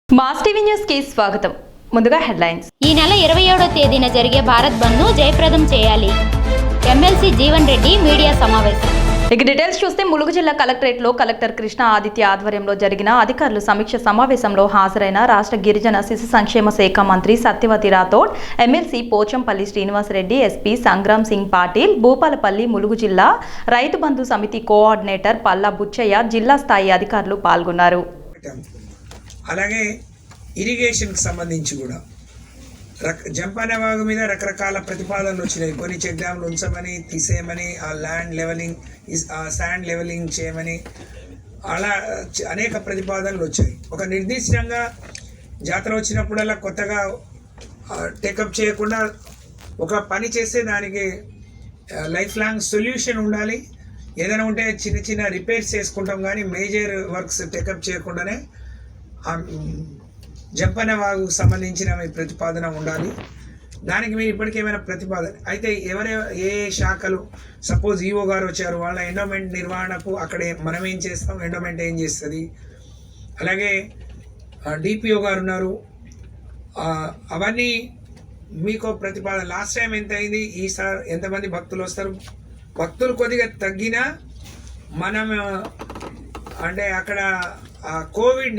Mass TV news కి స్వాగతం. ముందుగా హెడ్లైన్స్. ఈ నెల 27వ తేదీన జరిగే భారత్ బంద్ ను జయప్రదం చేయాలి. ఎమ్మెల్సీ జీవన్ రెడ్డి మీడియా సమావేశం. ఇక డీటెయిల్స్ చూస్తే ములుగు జిల్లా కలెక్టరేట్ లో కలెక్టర్ కృష్ణ ఆదిత్య ఆధ్వర్యంలో జరిగిన అధికారుల సమీక్ష సమావేశంలో హాజరైన రాష్ట్ర గిరిజన శిశు సంక్షేమ శాఖ మంత్రి సత్యవతి రాథోడ్, ఎమ్మెల్సీ పోచంపల్లి శ్రీనివాసరెడ్డి, ఎస్పీ సంగ్రామ్ సింగ్ పాటిల్, భూపాలపల్లి ములుగు జిల్లా రైతు బంధు సమితి కోఆర్డినేటర్ పల్లా బుచ్చయ్య, జిల్లా స్థాయి అధికారులు పాల్గొన్నారు. అలాగే ఇరిగేషన్కి సంబంధించి కూడా జంపాన వాగు మీద రకరకాల ప్రతిపాదనలు వచ్చినాయి. కొన్ని చెక్ డ్యామ్లు ఉంచమని, తీసేయమని, ఆ ల్యాండ్ లెవెలింగ్, శాండ్ లెవెలింగ్ చేయమని, అలా అనేక ప్రతిపాదనలు వచ్చాయి. ఒక నిర్దిష్టంగా జాతర వచ్చినప్పుడల్లా కొత్తగా టేకప్ చేయకుండా ఒక పని చేస్తే దానికి లైఫ్ లాంగ్ సొల్యూషన్ ఉండాలి. ఏదైనా ఉంటే చిన్న చిన్న రిపేర్స్ చేసుకుంటాం, కానీ మేజర్ వర్క్స్ టేకప్ చేయకుండానే జంపన వాగుకు సంబంధించిన మీ ప్రతిపాదన ఉండాలి. దానికి మీరు ఇప్పటికేమైనా ప్రతిపాదన అయితే ఏ శాఖలు, సపోజ్ ఈఓ గారు వచ్చారు, వాళ్ళ ఎండోమెంట్ నిర్వహణకు అక్కడ మనం ఏం చేస్తాం, ఎండోమెంట్ ఏం చేస్తుంది, అలాగే డిపిఓ గారు ఉన్నారు, అవన్నీ మీకు ప్రతిపాదన. లాస్ట్ టైం ఎంత అయింది, ఈసారి ఎంతమంది భక్తులు వస్తారు, భక్తులు కొద్దిగా తగ్గినా మనం అంటే అక్కడ కోవిడ్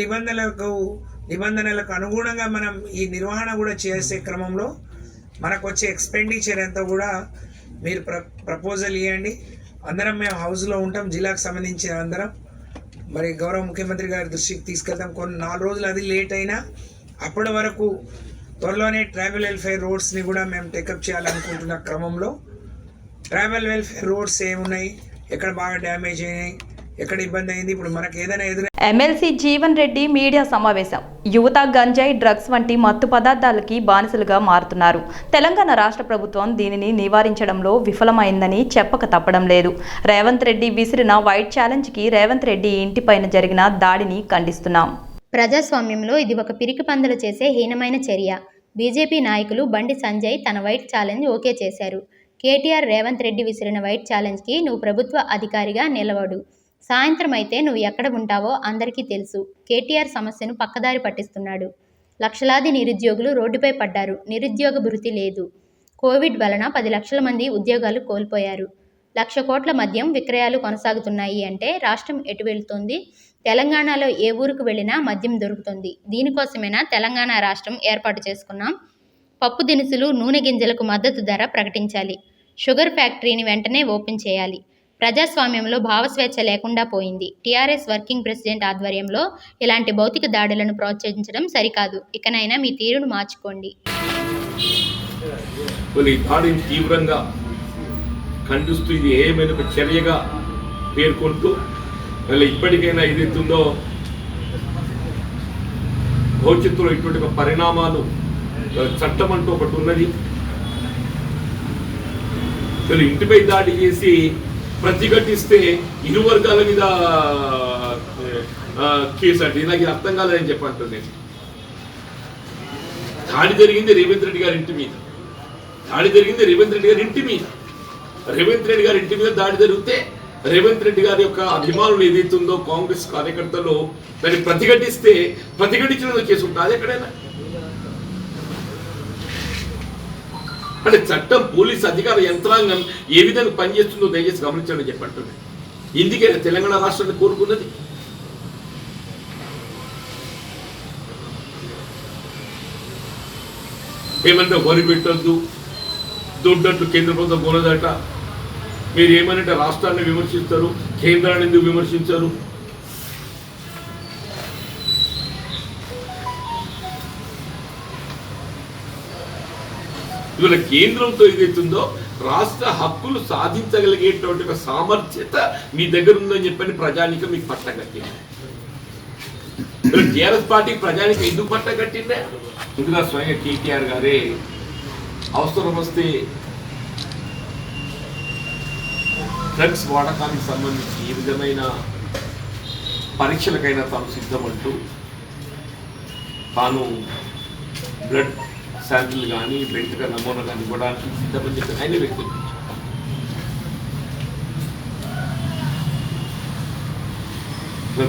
నిబంధనలకు అనుగుణంగా మనం ఈ నిర్వహణ కూడా చేసే క్రమంలో మనకు వచ్చే ఎక్స్పెండిచర్ ఎంత కూడా మీరు ప్రపోజల్ ఇవ్వండి. అందరం మేము హౌస్లో ఉంటాం, జిల్లాకు సంబంధించిన అందరం. మరి గౌరవ ముఖ్యమంత్రి గారి దృష్టికి తీసుకెళ్తాం. కొన్ని 4 రోజులు అది లేట్ అయినా అప్పటి వరకు త్వరలోనే ట్రైబల్ వెల్ఫేర్ రోడ్స్ని కూడా మేము టేకప్ చేయాలనుకుంటున్న క్రమంలో ట్రైబల్ వెల్ఫేర్ రోడ్స్ ఏమున్నాయి, ఎక్కడ బాగా డ్యామేజ్ అయినాయి, ఎక్కడ ఇబ్బంది అయింది, ఇప్పుడు మనకు ఏదైనా ఎమ్మెల్సీ జీవన్ రెడ్డి మీడియా సమావేశం. యువత గంజాయి, డ్రగ్స్ వంటి మత్తు పదార్థాలకి బానిసలుగా మారుతున్నారు. తెలంగాణ రాష్ట్ర ప్రభుత్వం దీనిని నివారించడంలో విఫలమైందని చెప్పక తప్పడం లేదు. రేవంత్ రెడ్డి విసిరిన వైట్ ఛాలెంజ్కి రేవంత్ రెడ్డి ఇంటిపైన జరిగిన దాడిని ఖండిస్తున్నాం. ప్రజాస్వామ్యంలో ఇది ఒక పిరికి పందలు చేసే హీనమైన చర్య. బీజేపీ నాయకులు బండి సంజయ్ తన వైట్ ఛాలెంజ్ ఓకే చేశారు. కేటీఆర్ రేవంత్ రెడ్డి విసిరిన వైట్ ఛాలెంజ్కి నువ్వు ప్రభుత్వ అధికారిగా నిలవడు. సాయంత్రం అయితే నువ్వు ఎక్కడ ఉంటావో అందరికీ తెలుసు. కేటీఆర్ సమస్యను పక్కదారి పట్టిస్తున్నాడు. లక్షలాది నిరుద్యోగులు రోడ్డుపై పడ్డారు. నిరుద్యోగ భృతి లేదు. కోవిడ్ వలన 10 లక్షల మంది ఉద్యోగాలు కోల్పోయారు. 1,00,000 కోట్ల మద్యం విక్రయాలు కొనసాగుతున్నాయి అంటే రాష్ట్రం ఎటు వెళుతోంది? తెలంగాణలో ఏ ఊరుకు వెళ్ళినా మద్యం దొరుకుతుంది. దీనికోసమైనా తెలంగాణ రాష్ట్రం ఏర్పాటు చేసుకున్నాం. పప్పు దినుసులు, నూనె గింజలకు మద్దతు ధర ప్రకటించాలి. షుగర్ ఫ్యాక్టరీని వెంటనే ఓపెన్ చేయాలి. ప్రజాస్వామ్యంలో భావస్వేచ్ఛ లేకుండా పోయింది. టీఆర్ఎస్ వర్కింగ్ ప్రెసిడెంట్ ఆధ్వర్యంలో ఇలాంటి భౌతిక దాడులను ప్రోత్సహించడం సరికాదు. ఇకనైనా మీ తీరును మార్చుకోండి. దాడిని తీవ్రంగా ఖండిస్తూ ఇది ఏమైనా ఒక చర్యగా పేర్కొంటూ ఇప్పటికైనా ఏదైతుందో భవిష్యత్తులో ఇటువంటి పరిణామాలు, చట్టం అంటూ ఒకటి ఉన్నది. ఇంటిపై దాడి చేసి ప్రతిఘటిస్తే ఇరు వర్గాల మీద కేసు అంటే నాకు అర్థం కాలేదని చెప్పంటాను నేను. దాడి జరిగింది రేవంత్ రెడ్డి గారి ఇంటి మీద, రేవంత్ రెడ్డి గారి ఇంటి మీద దాడి జరిగితే రేవంత్ రెడ్డి గారి యొక్క అభిమానులు ఏదైతుందో కాంగ్రెస్ కార్యకర్తలు దాన్ని ప్రతిఘటించిన కేసు ఉంటుంది ఎక్కడైనా. అంటే చట్టం, పోలీస్ అధికార యంత్రాంగం ఏ విధంగా పనిచేస్తుందో దయచేసి గమనించండి చెప్పండి. ఇందుకైనా తెలంగాణ రాష్ట్రాన్ని కోరుకున్నది. ఏమంటే వరి పెట్టద్దు, దొడ్డట్లు కేంద్ర ప్రభుత్వం కొనదట. మీరు ఏమనంటే రాష్ట్రాన్ని విమర్శిస్తారు, కేంద్రాన్ని ఎందుకు విమర్శించారు? ఇవాళ కేంద్రంతో ఏదైతుందో రాష్ట్ర హక్కులు సాధించగలిగేటువంటి ఒక సామర్థ్యత మీ దగ్గర ఉందని చెప్పని ప్రజానికం మీకు పట్టగట్టింది. టీఆర్ఎస్ పార్టీ ప్రజానికం ఎందుకు పట్టగట్టిందే? ముందుగా స్వయంగా కేటీఆర్ గారే అవసరం వస్తే డ్రగ్స్ వాడకానికి సంబంధించి ఏ విధమైన పరీక్షలకైనా తాము సిద్ధమంటూ తాను బ్లడ్ శాంపిల్ కానీ వెంట్రుక నమూనా కానీ ఇవ్వడానికి సిద్ధమని చెప్పి ఆయన వ్యక్తీకరించారు.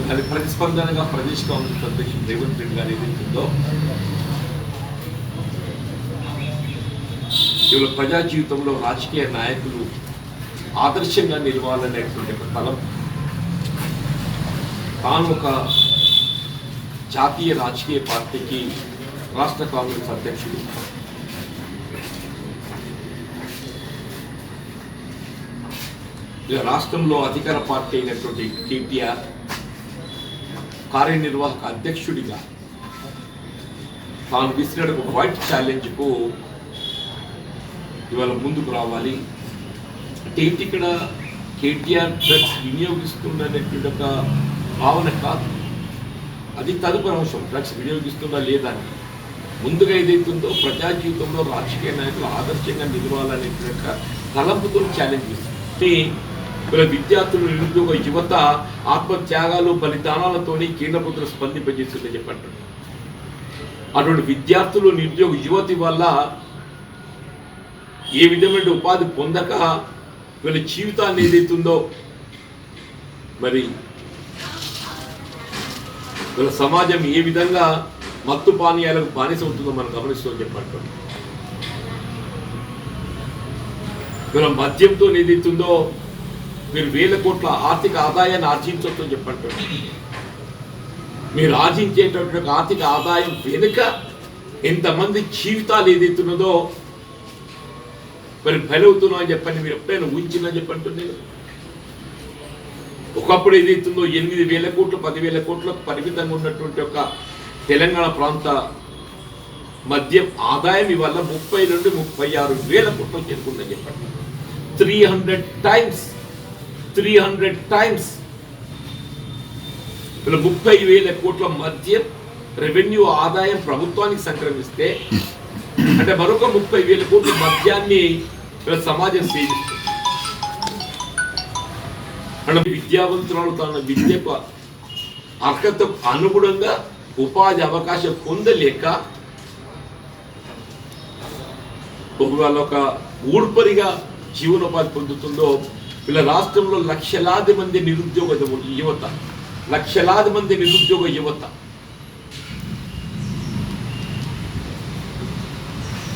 దాని ప్రతిస్పందనగా ప్రదేశ్ కాంగ్రెస్ అధ్యక్షుడు రేవంత్ రెడ్డి గారు ఏదైతుందో ఇవాళ ప్రజా జీవితంలో రాజకీయ నాయకులు ఆదర్శంగా నిలవాలనేటువంటి ఒక తలం తాను ఒక జాతీయ రాజకీయ పార్టీకి రాష్ట్ర కాంగ్రెస్ అధ్యక్షుడు రాష్ట్రంలో అధికార పార్టీ అయినటువంటి కేటీఆర్ కార్యనిర్వాహక అధ్యక్షుడిగా తాను విసిరిన ఒక వైట్ ఛాలెంజ్కు ఇవాళ ముందుకు రావాలి. అంటే ఏంటి ఇక్కడ కేటీఆర్ డ్రగ్స్ వినియోగిస్తుందనేటువంటి ఒక భావన కాదు, అది తదుపరి అంశం. డ్రగ్స్ వినియోగిస్తుందా లేదా అని ముందుగా ఏదైతుందో ప్రజా జీవితంలో రాజకీయ నాయకులు ఆదర్శంగా నిలవాలనేటువంటి ఒక తలంపుతో ఛాలెంజ్ ఇస్తుంది. ఇలా విద్యార్థులు, నిరుద్యోగ యువత ఆత్మత్యాగాలు, బలిదానాలతోని కేంద్ర ప్రభుత్వం స్పందింపజేస్తుందని చెప్పంటారు. అటువంటి విద్యార్థులు, నిరుద్యోగ యువతి వల్ల ఏ విధమైన ఉపాధి పొందక వీళ్ళ జీవితాన్ని ఏదైతుందో మరి వీళ్ళ సమాజం ఏ విధంగా మత్తు పానీయాలకు బానిస ఉంటుందో మనం గమనిస్తూ చెప్పంటాం. వీళ్ళ మద్యంతో ఏదైతుందో మీరు వేల కోట్ల ఆర్థిక ఆదాయాన్ని ఆర్జించవచ్చని చెప్పంటారు. మీరు ఆర్జించేటటువంటి ఆర్థిక ఆదాయం వెనుక ఎంతమంది జీవితాలు ఏదైతున్నదో మరి బలవుతున్నా అని చెప్పండి. మీరు ఎప్పుడైనా ఊహించినా చెప్పండి. ఒకప్పుడు ఏదైతుందో 8,000 కోట్లు 10,000 కోట్లకు పరిమితంగా ఉన్నటువంటి ఒక తెలంగాణ ప్రాంత మద్యం ఆదాయం ఇవాళ 30 నుండి 36,000 కోట్లకు చేరుకుందని చెప్పండి. 300 టైమ్స్ ఇలా 30,000 కోట్ల మద్యం రెవెన్యూ ఆదాయం ప్రభుత్వానికి సంక్రమిస్తే అంటే మరొక 30,000 కోట్ల మద్యాన్ని సమాజం సేవిస్తుంది. అంటే విద్యావంతురాలు తన విద్యకు అర్హతకు అనుగుణంగా ఉపాధి అవకాశం పొందలేక ఒకవేళ ఒక ఊడ్పరిగా జీవనోపాధి పొందుతుందో ఇలా రాష్ట్రంలో లక్షలాది మంది నిరుద్యోగ యువత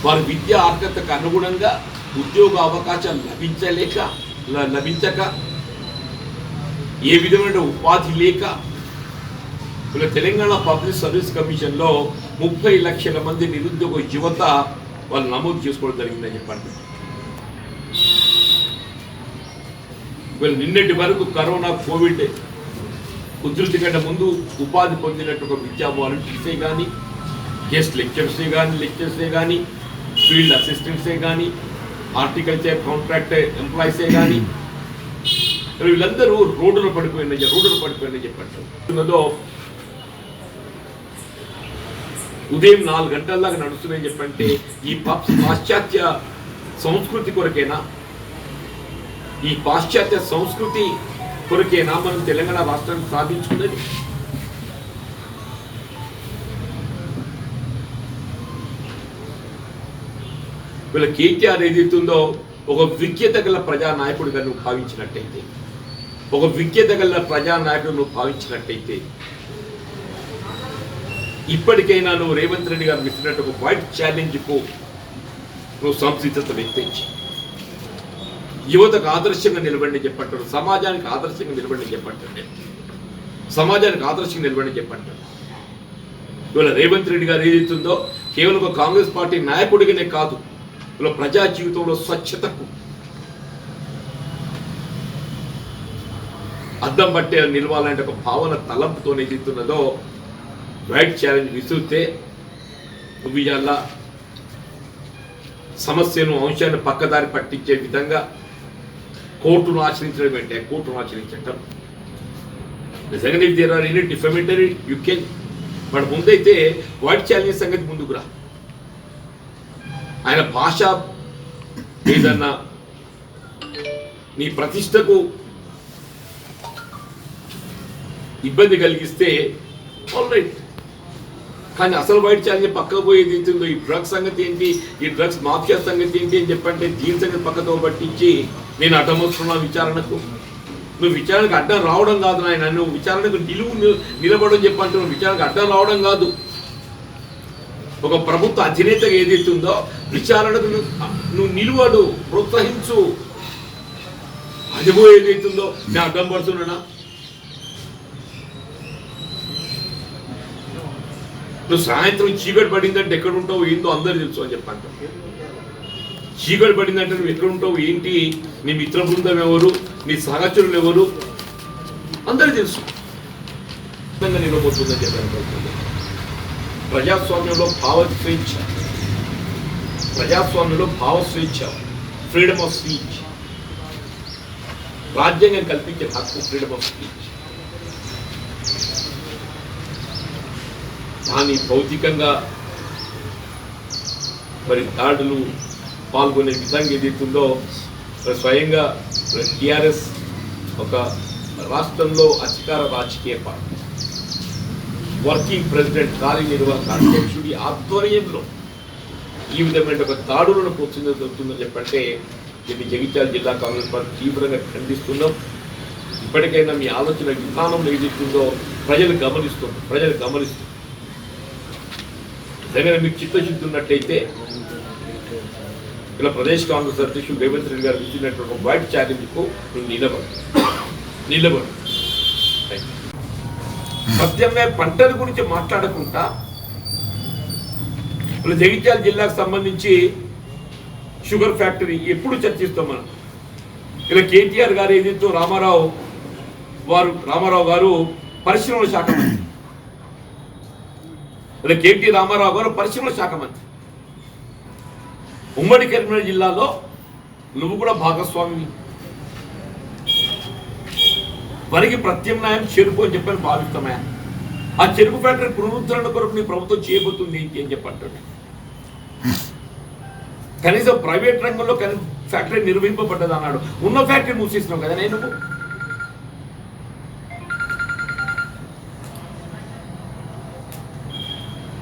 వారి విద్యా అర్హతకు అనుగుణంగా ఉద్యోగ అవకాశాలు లభించక ఏ విధమైన ఉపాధి లేక ఇలా తెలంగాణ పబ్లిక్ సర్వీస్ కమిషన్లో 30 లక్షల మంది నిరుద్యోగ యువత వాళ్ళు నమోదు చేసుకోవడం జరిగిందని చెప్పండి. వీళ్ళు నిన్నటి వరకు కరోనా కోవిడ్ ఉధృతి కంటే ముందు ఉపాధి పొందినట్టు ఒక విద్యా వాలంటీర్సే కానీ, గెస్ట్ లెక్చర్సే కానీ, ఫీల్డ్ అసిస్టెంట్సే కానీ, హార్టికల్చర్ కాంట్రాక్ట్ ఎంప్లాయీసే కానీ వీళ్ళందరూ రోడ్డున పడిపోయిందని చెప్పండి. ఉదయం 4 గంటల దాకా నడుస్తున్నాయని చెప్పంటే ఈ పాశ్చాత్య సంస్కృతి కొరకేనా, ఈ పాశ్చాత్య సంస్కృతి కొరకేనా మనం తెలంగాణ రాష్ట్రాన్ని సాధించుకున్నది? వీళ్ళ కేటీఆర్ ఏదైతుందో ఒక విజ్ఞత గల ప్రజానాయకుడిగా నువ్వు భావించినట్టయితే ఇప్పటికైనా నువ్వు రేవంత్ రెడ్డి గారు ఇచ్చినట్టు ఒక వైట్ ఛాలెంజ్కు నువ్వు సంసిద్ధత వ్యక్తించి యువతకు ఆదర్శంగా నిలబడి చెప్పంటారు, సమాజానికి ఆదర్శంగా నిలబడి చెప్పంటారు. ఇవాళ రేవంత్ రెడ్డి గారు ఏదైతుందో కేవలం ఒక కాంగ్రెస్ పార్టీ నాయకుడిగానే కాదు, ఇలా ప్రజా జీవితంలో స్వచ్ఛతకు అద్దం పట్టే నిలవాలంటే ఒక భావన తలంపుతో ఏదైతున్నదో వైట్ ఛాలెంజ్ విసిరితే నువ్వు ఇవాళ సమస్యను అంశాన్ని పక్కదారి పట్టించే విధంగా కోర్టును ఆచరించడం నిజంగా there are any defamatory you can, but ముందైతే వైట్ ఛాలెంజ్ సంగతి ముందుకు రా. ఆయన భాష ఏదన్నా నీ ప్రతిష్టకు ఇబ్బంది కలిగిస్తే ఆల్ రైట్, కానీ అసలు వైట్ ఛాలెంజ్ పక్కకు పోయేది ఏంటిందో, ఈ డ్రగ్స్ సంగతి ఏంటి, ఈ డ్రగ్స్ మాఫియా సంగతి ఏంటి అని చెప్పంటే దీని సంగతి పక్కతో పట్టించి నేను అడ్డం వస్తున్నా విచారణకు. నువ్వు విచారణకు అడ్డం రావడం కాదు నాయన, నువ్వు విచారణకు నిలబడని చెప్పంటే నువ్వు విచారణకు అడ్డం రావడం కాదు. ఒక ప్రభుత్వ అధినేతగా ఏదైతుందో విచారణకు నువ్వు నిలువడు, ప్రోత్సహించు. అదిగో ఏదైతుందో నేను అడ్డం పడుతున్నానా? నువ్వు సాయంత్రం చీకటి పడిందంటే ఎక్కడ ఉంటావు ఏందో అందరు తెలుసు అని చెప్పంట. చీకటి పడిందంటే నువ్వు ఎక్కడ ఉంటావు ఏంటి, నీ మిత్ర బృందం ఎవరు, నీ సహచరులు ఎవరు అందరూ తెలుసు. నిలబోతుందని చెప్పాను. ప్రజాస్వామ్యంలో భావ స్వేచ్ఛ, ఫ్రీడమ్ ఆఫ్ స్పీచ్, రాజ్యాంగం కల్పించే హక్కు ఫ్రీడమ్ ఆఫ్ స్పీచ్. కానీ భౌతికంగా మరి దాడులు పాల్గొనే విధంగా ఏదైతుందో స్వయంగా టీఆర్ఎస్ ఒక రాష్ట్రంలో అధికార రాజకీయ పార్టీ వర్కింగ్ ప్రెసిడెంట్ కార్యనిర్వాహక అధ్యక్షుడి ఆధ్వర్యంలో ఈ విధమైన ఒక దాడులను ప్రోత్సహిస్తుందని చెప్పంటే దీన్ని జగిత్యాల జిల్లా కాంగ్రెస్ పార్టీ తీవ్రంగా ఖండిస్తున్నాం. ఇప్పటికైనా మీ ఆలోచన విధానం ఏదైతుందో ప్రజలు గమనిస్తుంది. నిజంగా మీకు చిత్తశుద్ధి ఉన్నట్టయితే ఇలా ప్రదేశ్ కాంగ్రెస్ అధ్యక్షుడు రేవంత్ రెడ్డి గారు ఇచ్చినటువంటి ఒక వైట్ ఛాలెంజ్కు నువ్వు నిలబడు. సత్యమే పంటల గురించి మాట్లాడకుండా ఇలా జగిత్యాల జిల్లాకు సంబంధించి షుగర్ ఫ్యాక్టరీ ఎప్పుడు చర్చిస్తాం మనం. ఇలా కేటీఆర్ గారు ఏదైతే రామారావు గారు పరిశ్రమల శాఖ మంత్రి, ఇలా కేటీ రామారావు గారు పరిశ్రమల శాఖ మంత్రి. ఉమ్మడి కరీంనగర్ జిల్లాలో నువ్వు కూడా భాగస్వామి. వరికి ప్రత్యామ్నాయం చెరుకు అని చెప్పని భావిస్తామా? ఆ చెరుకు ఫ్యాక్టరీ పునరుద్ధరణ కొరకు నీ ప్రభుత్వం చేయబోతుంది ఏంటి అని చెప్పంటాడు. కనీసం ప్రైవేట్ రంగంలో ఫ్యాక్టరీ నిర్వహింపబడ్డది అన్నాడు. ఉన్న ఫ్యాక్టరీ మూసేసినావు కదా నేను.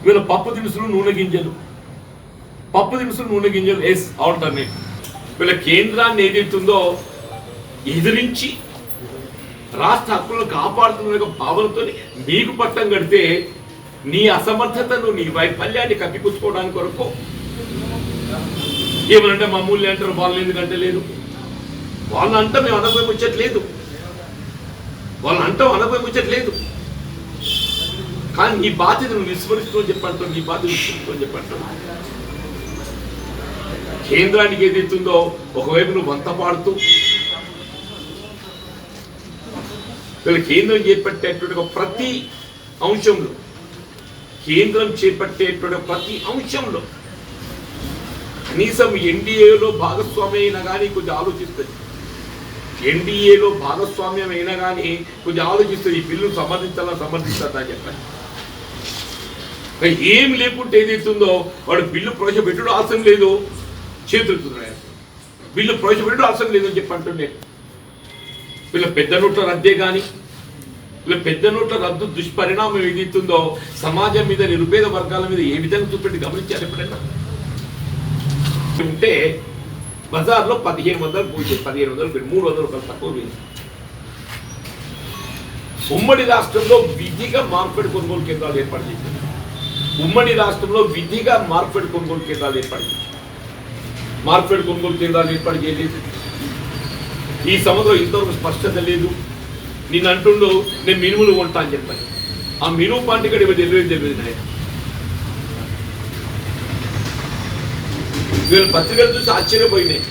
వీళ్ళ పప్పు దినుసులు నూనె గింజలు ఎస్ ఆల్టర్నేట్. వీళ్ళ కేంద్రాన్ని ఏదైతుందో ఎదిరించి రాష్ట్ర హక్కులను కాపాడుతున్న భావనతో మీకు పట్టం కడితే నీ అసమర్థతను, నీ వైఫల్యాన్ని కప్పిపుచ్చుకోవడానికి కొరకు ఏమనంటే మామూలు అంటారు, వాళ్ళు ఎందుకంటే లేదు, వాళ్ళని అంటాం మేము అనపోయి ముచ్చట్లేదు. కానీ నీ బాధ్యతను విస్మరిస్తూ చెప్పంటావు. కేంద్రానికి ఏదైతుందో ఒకవైపు నువ్వు వంత పాడుతూ కేంద్రం చేపట్టేటువంటి ప్రతి అంశంలో కనీసం ఎన్డీఏలో భాగస్వామ్యం అయినా కానీ కొంచెం ఆలోచిస్తుంది. ఈ బిల్లును సమర్థించాలని చెప్పాలి. ఏం లేకుంటే ఏదైతుందో వాడు బిల్లు ప్రవేశపెట్టడం అవసరం లేదు, చేతులుతున్నాడు. బిల్లు ప్రవేశపెట్టడం అవసరం లేదని చెప్పి అంటుండే. వీళ్ళ పెద్ద నోట్ల రద్దే కానీ, వీళ్ళ పెద్ద నోట్ల రద్దు దుష్పరిణామం ఏదైతుందో సమాజం మీద, నిరుపేద వర్గాల మీద ఏ విధంగా చూపెట్టి గమనించారు ఎప్పుడైనా? ఉంటే బజార్లో 1500 పోయింది, 1500 300 రూపాయలు తక్కువ పోయింది. ఉమ్మడి రాష్ట్రంలో విధిగా మార్కెట్ కొనుగోలు కేంద్రాలు ఏర్పాటు చేసింది. మార్కెట్ కొనుగోలు కేంద్రాలు ఏర్పాటు చేయలేదు. ఈ సంవత్సరం ఇంతవరకు స్పష్టత లేదు. నేను అంటుండు నేను మినుములు కొంటా అని చెప్పాను. ఆ మినుము పంట ఇక్కడ తెలియదు నాయన. వీళ్ళు పత్రికలు చూసి ఆశ్చర్యపోయినాయి.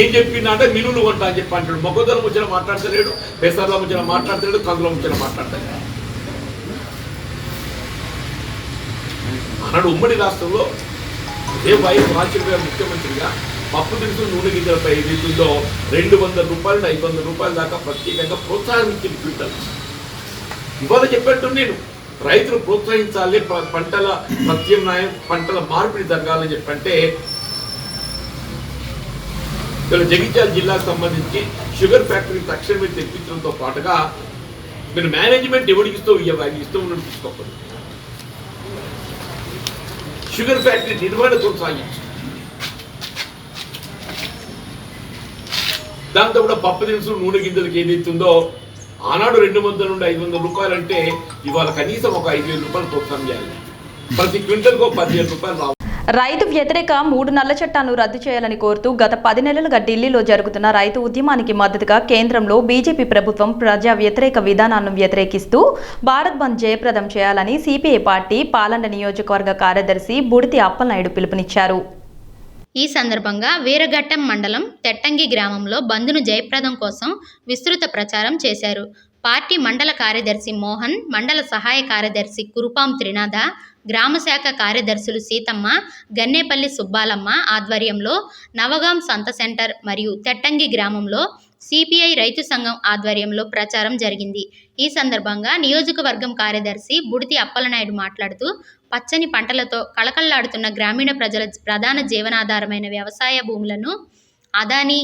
ఏం చెప్పినా అంటే మినుములు కొంటా అని చెప్పి అంటాడు. మొక్కదొర ముచ్చట మాట్లాడతలేడు, పెసర్ల ముచ్చట మాట్లాడతాడు, కందుల ముచ్చట మాట్లాడతాడు అన్నాడు. ఉమ్మడి రాష్ట్రంలో అదే వైఎస్ రాజశేఖర గారు ముఖ్యమంత్రిగా పప్పు దినుసులు, నూనె గింజలపై ఏదైతుందో 200 రూపాయలు 500 రూపాయల దాకా ప్రత్యేకంగా ప్రోత్సాహించింది క్వింటల్. ఇవాళ చెప్పట్టు నేను రైతులు ప్రోత్సహించాలి, పంటల ప్రత్యామ్నాయం, పంటల మార్పిడి జరగాలని చెప్పంటే జగిత్యాల జిల్లాకు సంబంధించి షుగర్ ఫ్యాక్టరీ తక్షణమే తెప్పించడంతో పాటుగా మీరు మేనేజ్మెంట్ ఎవరికి ఇస్తావు ఇవ్వాలి, ఇష్టం ఉన్నట్టు తీసుకోకూడదు. షుగర్ ఫ్యాక్టరీ నిర్వహణ కొనసాగించు. దాంతో కూడా పప్పు దినుసులు, నూనె గింజలకు ఏదైతుందో ఆనాడు 200 నుండి 500 రూపాయలు అంటే ఇవాళ కనీసం ఒక 5,000 రూపాయలు ప్రోత్సాహం చేయాలి. ప్రతి క్వింటల్కు 15,000 రూపాయలు రావాలి. రైతు వ్యతిరేక 3 నల్ల చట్టాలను రద్దు చేయాలని కోరుతూ గత 10 నెలలుగా ఢిల్లీలో జరుగుతున్న రైతు ఉద్యమానికి మద్దతుగా కేంద్రంలో బీజేపీ ప్రభుత్వం ప్రజా వ్యతిరేక విధానాలను వ్యతిరేకిస్తూ భారత్ బంద్ జయప్రదం చేయాలని సిపిఐ పార్టీ పాలండ నియోజకవర్గ కార్యదర్శి బుడితి అప్పలనాయుడు పిలుపునిచ్చారు. ఈ సందర్భంగా వీరఘట్టం మండలం తెట్టంగి గ్రామంలో బంద్ను జయప్రదం కోసం విస్తృత ప్రచారం చేశారు. పార్టీ మండల కార్యదర్శి మోహన్, మండల సహాయ కార్యదర్శి కురుపాం త్రినాథ, గ్రామశాఖ కార్యదర్శులు సీతమ్మ, గన్నేపల్లి సుబ్బాలమ్మ ఆధ్వర్యంలో నవగాం సంత సెంటర్ మరియు తెట్టంగి గ్రామంలో సిపిఐ రైతు సంఘం ఆధ్వర్యంలో ప్రచారం జరిగింది. ఈ సందర్భంగా నియోజకవర్గం కార్యదర్శి బుడితి అప్పలనాయుడు మాట్లాడుతూ పచ్చని పంటలతో కళకళలాడుతున్న గ్రామీణ ప్రజల ప్రధాన జీవనాధారమైన వ్యవసాయ భూములను అదానీ,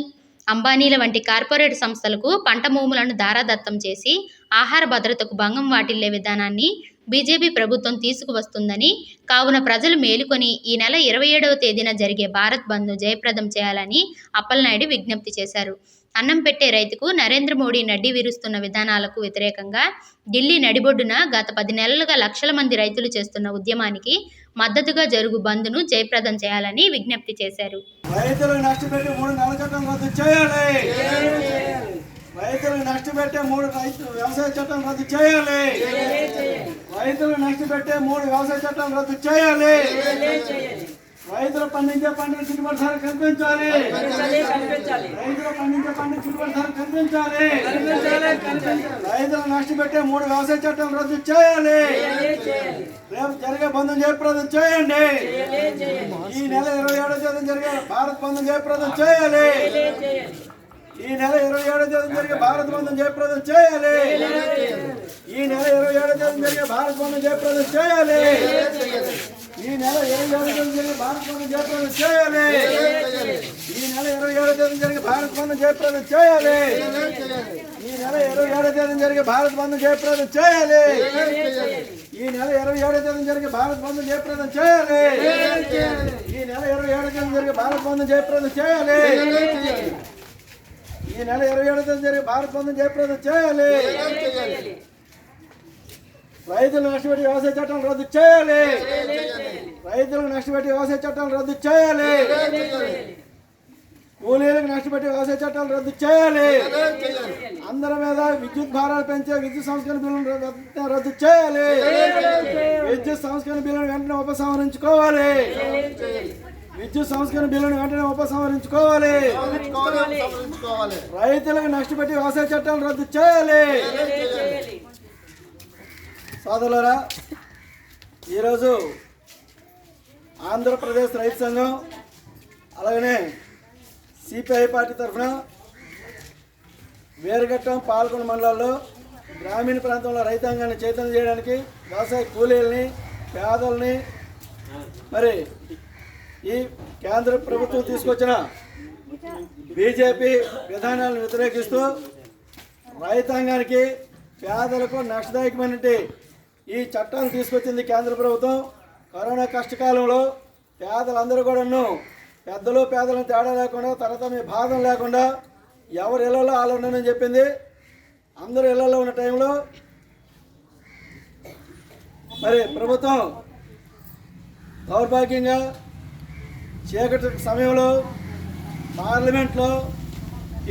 అంబానీల వంటి కార్పొరేట్ సంస్థలకు పంట భూములను దారాదత్తం చేసి ఆహార భద్రతకు భంగం వాటిల్లే విధానాన్ని బీజేపీ ప్రభుత్వం తీసుకువస్తుందని, కావున ప్రజలు మేలుకొని ఈ నెల 27వ తేదీన జరిగే భారత్ బంద్ను జయప్రదం చేయాలని అప్పలనాయుడు విజ్ఞప్తి చేశారు. అన్నం పెట్టే రైతుకు నరేంద్ర మోడీ నడ్డి విరుస్తున్న విధానాలకు వ్యతిరేకంగా ఢిల్లీ నడిబొడ్డున గత 10 నెలలుగా లక్షల మంది రైతులు చేస్తున్న ఉద్యమానికి మద్దతుగా జరుగు బంద్ను జయప్రదం చేయాలని విజ్ఞప్తి చేశారు. రైతులకు నష్టపెట్టి 3 నల్ల చట్టం రద్దు చేయాలి. రైతులకు నష్టపెట్టే 3 వ్యవసాయ చట్టం రద్దు చేయాలి. రైతులకు నష్టపెట్టే 3 వ్యవసాయ చట్టం రద్దు చేయాలి. రైతులు పండించే పంటకు గిట్టుబాటు ధర కల్పించాలి. రైతులు పండించే పంటకు గిట్టుబాటు ధర కల్పించాలి. రైతులు నష్టపెట్టే 3 వ్యవసాయ చట్టం రద్దు చేయాలి. రేపు జరిగే బంధం జయప్రదం చేయండి. ఈ నెల 27వ తేదీన జరిగే భారత్ బంధం జయప్రదం చేయాలి. ఈ నెల 27వ తేదీన జరిగే భారత్ బంధం జయప్రదం చేయాలి. ఈ నెల 27వ తేదీన జరిగే భారత్ బంధం జయప్రదం చేయాలి. ఈ నెల 27వ తేదీన జరిగే భారత్ బంధం జయప్రదం చేయాలి. ఈ నెల 27వ తేదీన జరిగే భారత్ బంధం జయప్రదం చేయాలి. ఈ నెల 27వ తేదీన జరిగే భారత్ బంధం జయప్రదం చేయాలి. ఈ నెల 27వ తేదీన జరిగే భారత్ బంధం జయప్రదం చేయాలి. ఈ నెల 27వ తేదీన జరిగే భారత్ బంధం జయప్రదం చేయాలి. ఈ నెల 27వ తేదీన జరిగే భారత్ బంధం జయప్రదం చేయాలి. రైతులకు నష్టపెట్టి వ్యవసాయ చట్టాలు రద్దు చేయాలి. రైతులకు నష్టపెట్టి వ్యవసాయ చట్టాలు రద్దు చేయాలి. కూలీలకు నష్టపెట్టి వ్యవసాయ చట్టాలు రద్దు చేయాలి. అందరి మీద విద్యుత్ భారాలు పెంచే విద్యుత్ సంస్కరణ బిల్లును రద్దు చేయాలి. విద్యుత్ సంస్కరణ బిల్లును వెంటనే ఉపసంహరించుకోవాలి. విద్యుత్ సంస్కరణ బిల్లును వెంటనే ఉపసంహరించుకోవాలి. రైతులకు నష్టపెట్టి వ్యవసాయ చట్టాలు రద్దు చేయాలి. సోదరులారా, ఈరోజు ఆంధ్రప్రదేశ్ రైతు సంఘం అలాగనే సిపిఐ పార్టీ తరఫున వీరఘట్టం, పాల్గొండ మండలాల్లో గ్రామీణ ప్రాంతంలో రైతాంగాన్ని చైతన్యం చేయడానికి వ్యవసాయ కూలీలని, పేదలని, మరి ఈ కేంద్ర ప్రభుత్వం తీసుకొచ్చిన బీజేపీ విధానాలను వ్యతిరేకిస్తూ రైతాంగానికి, పేదలకు నష్టదాయకమైనటువంటి ఈ చట్టాలు తీసుకొచ్చింది కేంద్ర ప్రభుత్వం. కరోనా కష్టకాలంలో పేదలందరూ కూడాను పెద్దలు పేదలను తేడా లేకుండా, తరతమ భాగం లేకుండా ఎవరి ఇళ్లలో వాళ్ళు ఉండనని చెప్పింది. అందరూ ఇళ్లలో ఉన్న టైంలో మరి ప్రభుత్వం దౌర్భాగ్యంగా చీకటి సమయంలో పార్లమెంట్లో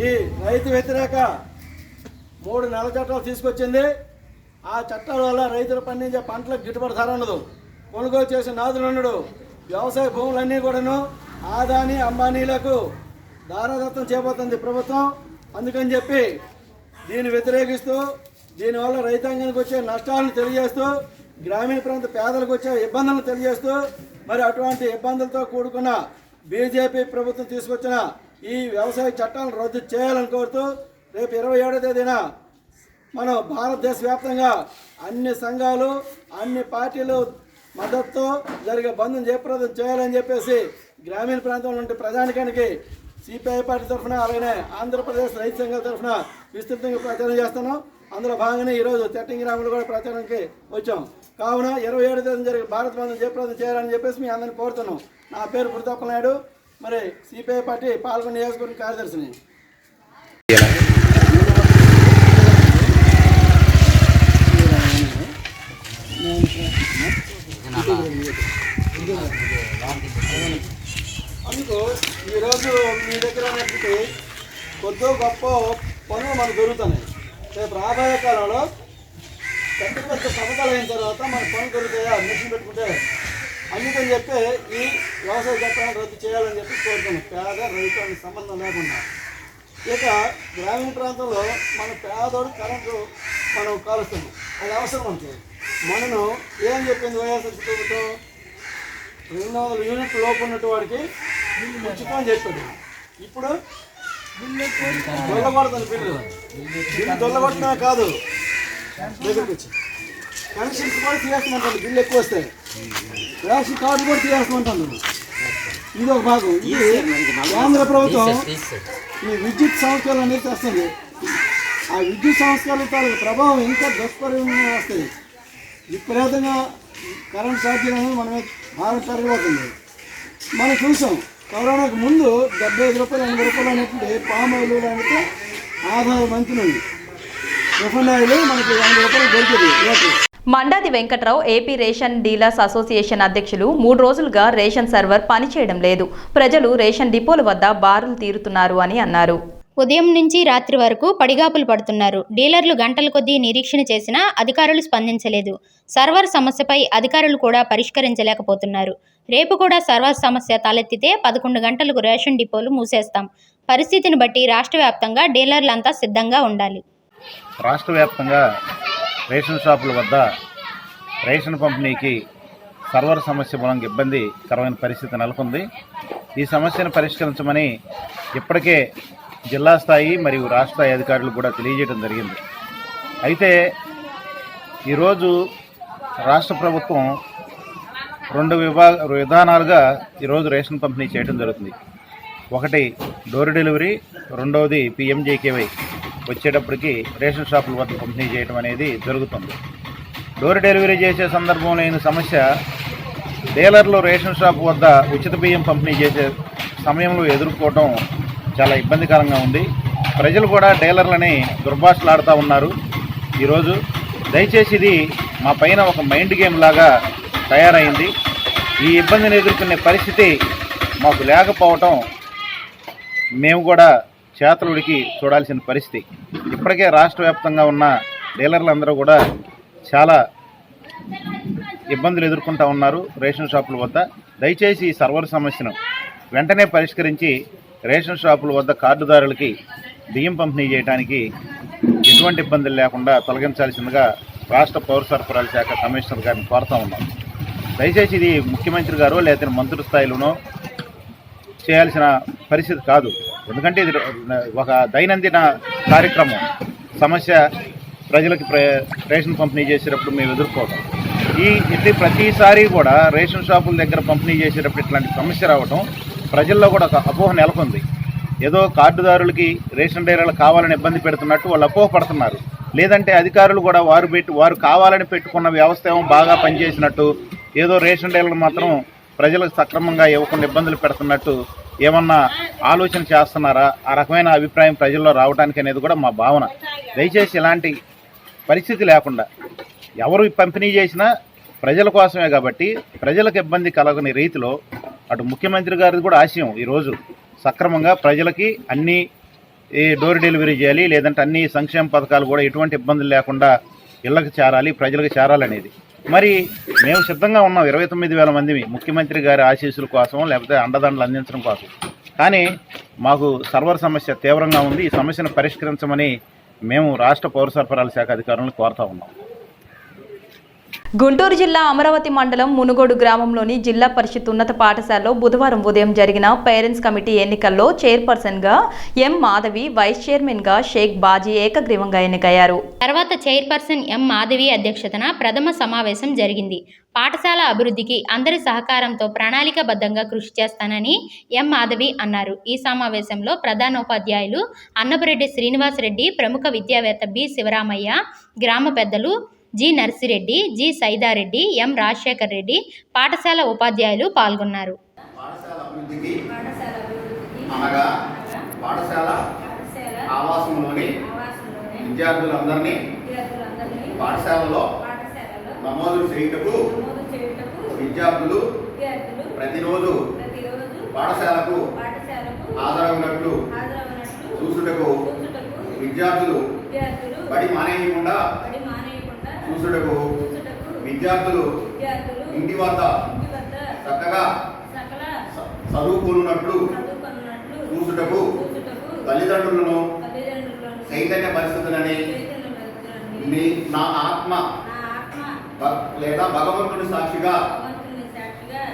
ఈ రైతు వ్యతిరేక 3 నల్ల చట్టాలు తీసుకొచ్చింది. ఆ చట్టాల వల్ల రైతులు పండించే పంటలకు గిట్టుబాటు ధర ఉండదు. కొనుగోలు చేసే నాదులు ఉండడు. వ్యవసాయ భూములన్నీ కూడాను అదానీ, అంబానీలకు దారాదత్తం చేయబోతుంది ప్రభుత్వం. అందుకని చెప్పి దీన్ని వ్యతిరేకిస్తూ, దీనివల్ల రైతాంగానికి వచ్చే నష్టాలను తెలియజేస్తూ, గ్రామీణ ప్రాంత పేదలకు వచ్చే ఇబ్బందులను తెలియజేస్తూ, మరి అటువంటి ఇబ్బందులతో కూడుకున్న బీజేపీ ప్రభుత్వం తీసుకొచ్చిన ఈ వ్యవసాయ చట్టాలను రద్దు చేయాలని కోరుతూ రేపు 27వ తేదీన మనం భారతదేశ వ్యాప్తంగా అన్ని సంఘాలు, అన్ని పార్టీలు మద్దతుతో జరిగే బంద్ను జయప్రదం చేయాలని చెప్పేసి గ్రామీణ ప్రాంతంలో ఉండే ప్రజానికానికి సిపిఐ పార్టీ తరఫున అలాగే ఆంధ్రప్రదేశ్ రైతు సంఘాల తరఫున విస్తృతంగా ప్రచారం చేస్తున్నాం. అందులో భాగంగానే ఈరోజు తెట్టంగి గ్రామంలో కూడా ప్రచారానికి వచ్చాం. కావున 27వ తేదీన జరిగే భారత్ బంద్ జయప్రదం చేయాలని చెప్పేసి మీ అందరిని కోరుతున్నాం. నా పేరు ప్రతాప్ నాయుడు, మరి సిపిఐ పార్టీ పాల్గొన్న నియోజకవర్గ కార్యదర్శిని. అందుకు ఈరోజు మీ దగ్గర ఉన్నటువంటి కొద్దో గొప్ప పనులు మనకు దొరుకుతున్నాయి. రేపు రాబోయే కాలంలో పెద్ద పెద్ద పథకాలు అయిన తర్వాత మన పనులు దొరుకుతాయా మిషన్ పెట్టుకుంటే, అందుకని చెప్పి ఈ వ్యవసాయ చట్టాలను రద్దు చేయాలని చెప్పి కోరుతున్నాం. పేద రైతు అనే సంబంధం లేకుండా. ఇక గ్రామీణ ప్రాంతంలో మన పేదోడు కరెంటు మనం కాలుస్తున్నాం, అది అవసరం మనకి. మనను ఏం చెప్పింది వైఎస్ఆర్ ప్రభుత్వం, 200 యూనిట్ల లోపు ఉన్నట్టు వాడికి ఉచితం అని చెప్పాడు. ఇప్పుడు దొల్లగొడుతుంది బిల్లు దొల్లగొట్టినా కాదు, దగ్గరికి వచ్చి కనెక్షన్స్ కూడా తీసేస్తామంటాను. బిల్లు ఎక్కువ వస్తాయి, రేషన్ కార్డు కూడా తీసేస్తామంటాను. ఇది ఒక భాగం. ఇది కేంద్ర ప్రభుత్వం ఈ విద్యుత్ సంస్కరణలు అనేది తెస్తుంది. ఆ విద్యుత్ సంస్కరణల ప్రభావం ఇంకా దుష్పరిణామాలు వస్తాయి. విపరీతంగా కరెంట్ ఛార్జీలు అనేది మనమే భారత పెరిగిపోతుంది. మనం చూసాం కరోనాకు ముందు 75 రూపాయలు 80 రూపాయలు అనేటువంటి పామ్ ఆయిల్ అనేది ఆధార మంచి నుండి రిఫైండ్ ఆయిల్ మనకి 80 రూపాయలు దొరికింది rate. Mandadi Venkatrao AP ration dealers association అధ్యక్షులు 3 రోజులుగా రేషన్ సర్వర్ పనిచేయడం లేదు, ప్రజలు రేషన్ డిపోల వద్ద బారులు తీరుతున్నారు అని అన్నారు. ఉదయం నుంచి రాత్రి వరకు పడిగాపులు పడుతున్నారు. డీలర్లు గంటల కొద్దీ నిరీక్షణ చేసినా అధికారులు స్పందించలేదు. సర్వర్ సమస్యపై అధికారులు కూడా పరిష్కరించలేకపోతున్నారు. రేపు కూడా సర్వర్ సమస్య తలెత్తితే 11 గంటలకు రేషన్ డిపోలు మూసేస్తాం. పరిస్థితిని బట్టి రాష్ట్ర వ్యాప్తంగా డీలర్లంతా సిద్ధంగా ఉండాలి. రాష్ట్ర వ్యాప్తంగా రేషన్ షాపుల వద్ద రేషన్ పంపిణీకి సర్వర్ సమస్య మూలంగా ఇబ్బందికరమైన పరిస్థితి నెలకొంది. ఈ సమస్యను పరిష్కరించమని ఇప్పటికే జిల్లా స్థాయి మరియు రాష్ట్ర స్థాయి అధికారులు కూడా తెలియజేయడం జరిగింది. అయితే ఈరోజు రాష్ట్ర ప్రభుత్వం 2 విధానాలుగా ఈరోజు రేషన్ పంపిణీ చేయడం జరుగుతుంది. ఒకటి డోర్ డెలివరీ, రెండవది PMJKY వచ్చేటప్పటికి రేషన్ షాపుల వద్ద పంపిణీ చేయడం అనేది జరుగుతుంది. డోర్ డెలివరీ చేసే సందర్భంలో అయిన సమస్య, డీలర్లు రేషన్ షాపు వద్ద ఉచిత బియ్యం పంపిణీ చేసే సమయంలో ఎదుర్కోవడం చాలా ఇబ్బందికరంగా ఉంది. ప్రజలు కూడా డీలర్లని దుర్భాషలాడుతూ ఉన్నారు. ఈరోజు దయచేసి ఇది మా పైన ఒక మైండ్ గేమ్ లాగా తయారైంది. ఈ ఇబ్బందిని ఎదుర్కొనే పరిస్థితి మాకు లేకపోవటం మేము కూడా చేతలుడికి చూడాల్సిన పరిస్థితి. ఇప్పటికే రాష్ట్ర వ్యాప్తంగా ఉన్న డీలర్లందరూ కూడా చాలా ఇబ్బందులు ఎదుర్కొంటూ ఉన్నారు రేషన్ షాపుల వద్ద. దయచేసి ఈ సర్వర్ సమస్యను వెంటనే పరిష్కరించి రేషన్ షాపుల వద్ద కార్డుదారులకి బియ్యం పంపిణీ చేయడానికి ఎటువంటి ఇబ్బందులు లేకుండా తొలగించాల్సిందిగా రాష్ట్ర పౌర సరఫరాల శాఖ కమిషనర్ గారిని కోరుతూ ఉన్నాం. దయచేసి ఇది ముఖ్యమంత్రి గారు లేదా మంత్రి స్థాయిలోనో చేయాల్సిన పరిస్థితి కాదు. ఎందుకంటే ఇది ఒక దైనందిన కార్యక్రమం. సమస్య ప్రజలకి రేషన్ పంపిణీ చేసేటప్పుడు మేము ఎదుర్కోవడం, ఇది ప్రతిసారి కూడా రేషన్ షాపుల దగ్గర పంపిణీ చేసేటప్పుడు ఇట్లాంటి సమస్య రావడం ప్రజల్లో కూడా ఒక అపోహ నెలకొంది. ఏదో కార్డుదారులకి రేషన్ డీలర్లు కావాలని ఇబ్బంది పెడుతున్నట్టు వాళ్ళు అపోహ పడుతున్నారు. లేదంటే అధికారులు కూడా వారు కావాలని పెట్టుకున్న వ్యవస్థ ఏమో బాగా పనిచేసినట్టు, ఏదో రేషన్ డీలర్లు మాత్రం ప్రజలకు సక్రమంగా ఇవ్వకుండా ఇబ్బందులు పెడుతున్నట్టు ఏమన్నా ఆలోచన చేస్తున్నారా? ఆ రకమైన అభిప్రాయం ప్రజల్లో రావడానికి అనేది కూడా మా భావన. దయచేసి ఇలాంటి పరిస్థితి లేకుండా ఎవరు పంపిణీ చేసినా ప్రజల కోసమే కాబట్టి ప్రజలకు ఇబ్బంది కలగని రీతిలో అటు ముఖ్యమంత్రి గారిది కూడా ఆశయం ఈరోజు సక్రమంగా ప్రజలకి అన్ని డోర్ డెలివరీ చేయాలి, లేదంటే అన్ని సంక్షేమ పథకాలు కూడా ఎటువంటి ఇబ్బందులు లేకుండా ఇళ్లకు చేరాలి, ప్రజలకు చేరాలనేది. మరి మేము సిద్ధంగా ఉన్నాం 29,000 మంది ముఖ్యమంత్రి గారి ఆశీస్సుల కోసం లేకపోతే అండదండలు అందించడం కోసం. కానీ మాకు సర్వర్ సమస్య తీవ్రంగా ఉంది. ఈ సమస్యను పరిష్కరించమని మేము రాష్ట్ర పౌర సరఫరాల శాఖ అధికారులను కోరుతా ఉన్నాం. గుంటూరు జిల్లా అమరావతి మండలం మునుగోడు గ్రామంలోని జిల్లా పరిషత్ ఉన్నత పాఠశాలలో బుధవారం ఉదయం జరిగిన పేరెంట్స్ కమిటీ ఎన్నికల్లో చైర్పర్సన్గా ఎం మాధవి, వైస్ చైర్మన్గా షేక్ బాజీ ఏకగ్రీవంగా ఎన్నికయ్యారు. తర్వాత చైర్పర్సన్ ఎం మాధవి అధ్యక్షతన ప్రథమ సమావేశం జరిగింది. పాఠశాల అభివృద్ధికి అందరి సహకారంతో ప్రణాళికాబద్ధంగా కృషి చేస్తానని ఎం మాధవి అన్నారు. ఈ సమావేశంలో ప్రధానోపాధ్యాయులు అన్నపురెడ్డి శ్రీనివాసరెడ్డి, ప్రముఖ విద్యావేత్త బి శివరామయ్య, గ్రామ పెద్దలు జి నర్సిరెడ్డి, జి సైదారెడ్డి, ఎం రాజశేఖర్ రెడ్డి, పాఠశాల ఉపాధ్యాయులు పాల్గొన్నారు. అనగా పాఠశాల ఆవాసంలోని విద్యార్థులందరినీ పాఠశాలలో నమోదు చేయుటకు విద్యార్థులు ప్రతిరోజు పాఠశాలకు హాజరవునట్లు చూసుటకు విద్యార్థులు బడి మానేయకుండా చూసుటకు విద్యార్థులు ఇంటి వద్ద చక్కగా చదువుకున్నట్లు చూసుటకు తల్లిదండ్రులను చైతన్య పరిస్థితులని నా ఆత్మ లేదా భగవంతుని సాక్షిగా